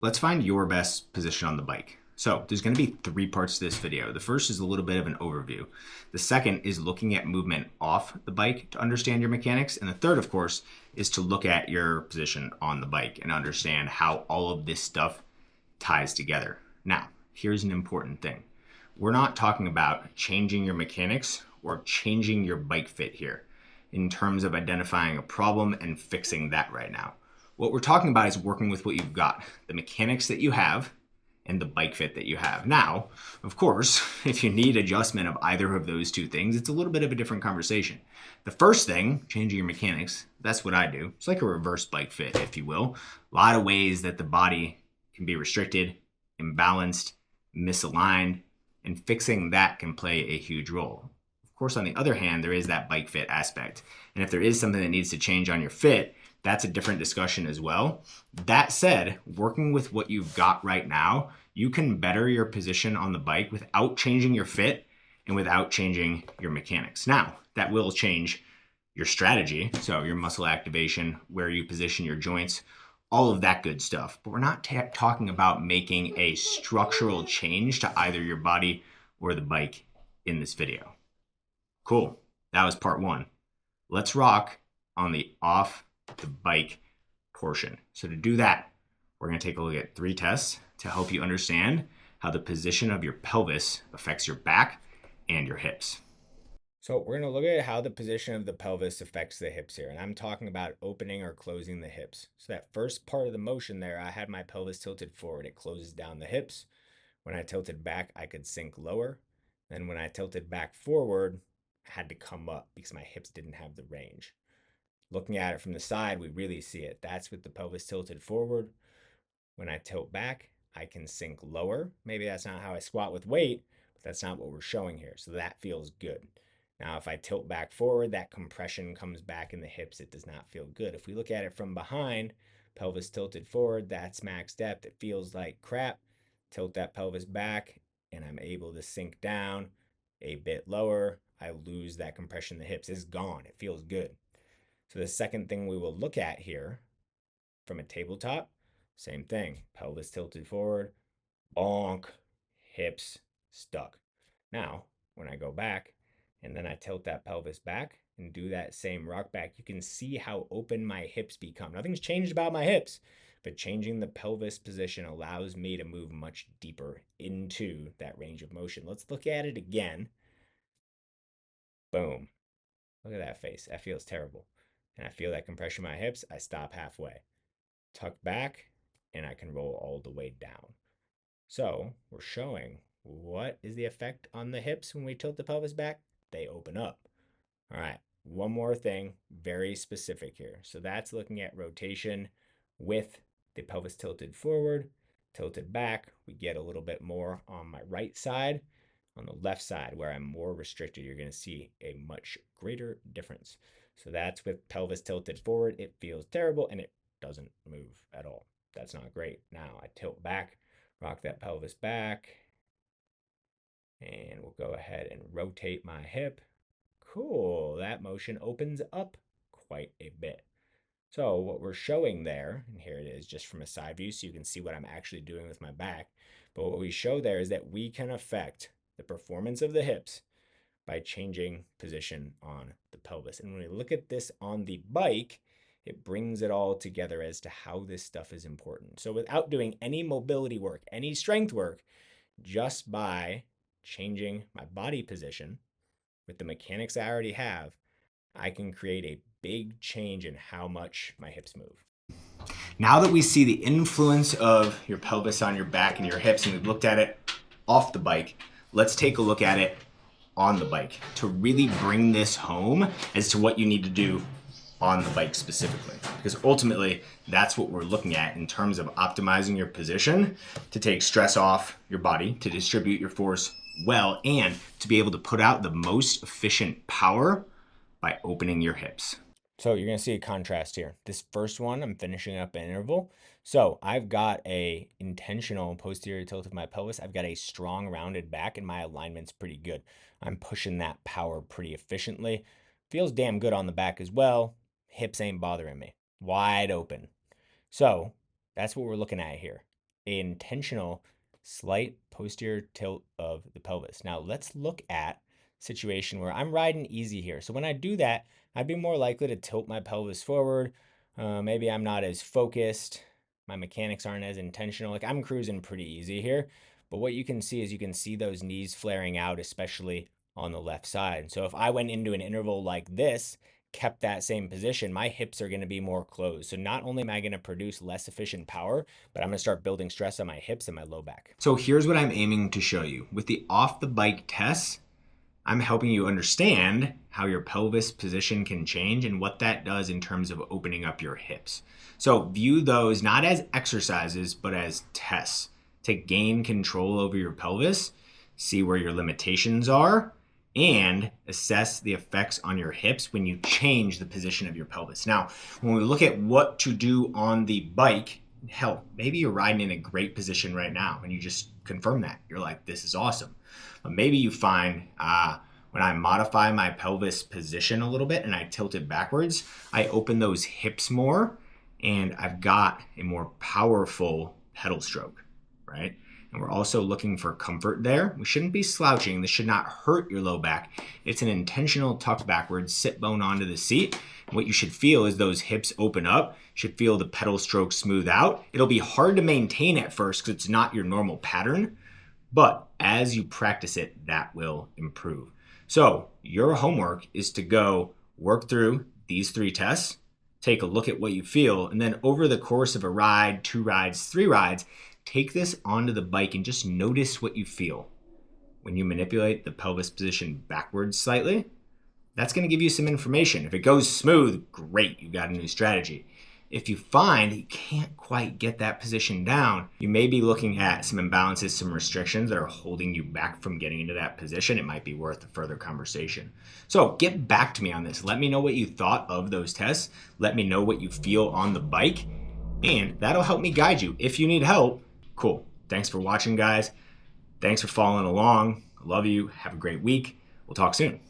Let's find your best position on the bike. So there's going to be three parts to this video. The first is a little bit of an overview. The second is looking at movement off the bike to understand your mechanics. And the third, of course, is to look at your position on the bike and understand how all of this stuff ties together. Now, here's an important thing. We're not talking about changing your mechanics or changing your bike fit here in terms of identifying a problem and fixing that right now. What we're talking about is working with what you've got, the mechanics that you have and the bike fit that you have. Now, of course, if you need adjustment of either of those two things, it's a little bit of a different conversation. The first thing, changing your mechanics, that's what I do. It's like a reverse bike fit, if you will. A lot of ways that the body can be restricted, imbalanced, misaligned, and fixing that can play a huge role. Of course, on the other hand, there is that bike fit aspect. And if there is something that needs to change on your fit, that's a different discussion as well. That said, working with what you've got right now, you can better your position on the bike without changing your fit and without changing your mechanics. Now, that will change your strategy, so your muscle activation, where you position your joints, all of that good stuff. But we're not talking about making a structural change to either your body or the bike in this video. Cool. That was part one. Let's rock on the off the bike portion. So to do that, we're going to take a look at 3 tests to help you understand how the position of your pelvis affects your back and your hips. So we're going to look at how the position of the pelvis affects the hips here. And I'm talking about opening or closing the hips. So that first part of the motion there, I had my pelvis tilted forward. It closes down the hips. When I tilted back, I could sink lower. Then when I tilted back forward, I had to come up because my hips didn't have the range. Looking at it from the side, we really see it. That's with the pelvis tilted forward. When I tilt back, I can sink lower. Maybe that's not how I squat with weight, but that's not what we're showing here. So that feels good. Now, if I tilt back forward, that compression comes back in the hips. It does not feel good. If we look at it from behind, pelvis tilted forward, that's max depth. It feels like crap. Tilt that pelvis back, and I'm able to sink down a bit lower. I lose that compression in the hips. It's gone. It feels good. So the second thing we will look at here from a tabletop, same thing. Pelvis tilted forward, bonk, hips stuck. Now, when I go back and then I tilt that pelvis back and do that same rock back, you can see how open my hips become. Nothing's changed about my hips, but changing the pelvis position allows me to move much deeper into that range of motion. Let's look at it again. Boom. Look at that face. That feels terrible. And I feel that compression in my hips. I stop halfway. Tuck back, and I can roll all the way down. So we're showing what is the effect on the hips when we tilt the pelvis back? They open up. All right, one more thing, very specific here. So that's looking at rotation with the pelvis tilted forward, tilted back. We get a little bit more on my right side. On the left side, where I'm more restricted, you're going to see a much greater difference. So that's with pelvis tilted forward. It feels terrible and it doesn't move at all. That's not great. Now I tilt back, rock that pelvis back, and we'll go ahead and rotate my hip. Cool. That motion opens up quite a bit. So what we're showing there, and here it is just from a side view so you can see what I'm actually doing with my back. But what we show there is that we can affect the performance of the hips by changing position on the pelvis. And when we look at this on the bike, it brings it all together as to how this stuff is important. So without doing any mobility work, any strength work, just by changing my body position with the mechanics I already have, I can create a big change in how much my hips move. Now that we see the influence of your pelvis on your back and your hips, and we've looked at it off the bike, let's take a look at it on the bike to really bring this home as to what you need to do on the bike specifically. Because ultimately, that's what we're looking at in terms of optimizing your position to take stress off your body, to distribute your force well, and to be able to put out the most efficient power by opening your hips. So you're going to see a contrast here. This first one, I'm finishing up an interval. So I've got a intentional posterior tilt of my pelvis. I've got a strong rounded back and my alignment's pretty good. I'm pushing that power pretty efficiently. Feels damn good on the back as well. Hips ain't bothering me. Wide open. So that's what we're looking at here. an intentional slight posterior tilt of the pelvis. Now let's look at a situation where I'm riding easy here. So when I do that, I'd be more likely to tilt my pelvis forward. Maybe I'm not as focused. My mechanics aren't as intentional. Like I'm cruising pretty easy here. But what you can see is you can see those knees flaring out, especially on the left side. So if I went into an interval like this, kept that same position, my hips are going to be more closed. So not only am I going to produce less efficient power, but I'm going to start building stress on my hips and my low back. So here's what I'm aiming to show you. With the off the bike tests, I'm helping you understand how your pelvis position can change and what that does in terms of opening up your hips. So view those not as exercises, but as tests to gain control over your pelvis, see where your limitations are, and assess the effects on your hips when you change the position of your pelvis. Now, when we look at what to do on the bike, hell, maybe you're riding in a great position right now and you just confirm that. You're like, this is awesome. But maybe you find when I modify my pelvis position a little bit and I tilt it backwards, I open those hips more and I've got a more powerful pedal stroke, right? And we're also looking for comfort there. We shouldn't be slouching. This should not hurt your low back. It's an intentional tuck backwards, sit bone onto the seat. And what you should feel is those hips open up. You should feel the pedal stroke smooth out. It'll be hard to maintain at first because it's not your normal pattern, but as you practice it, that will improve. So your homework is to go work through these 3 tests, take a look at what you feel, and then over the course of a ride, 2 rides, 3 rides, take this onto the bike and just notice what you feel. When you manipulate the pelvis position backwards slightly, that's going to give you some information. If it goes smooth, great, you've got a new strategy. If you find you can't quite get that position down, you may be looking at some imbalances, some restrictions that are holding you back from getting into that position. It might be worth a further conversation. So get back to me on this. Let me know what you thought of those tests. Let me know what you feel on the bike, and that'll help me guide you. If you need help, cool. Thanks for watching, guys. Thanks for following along. I love you. Have a great week. We'll talk soon.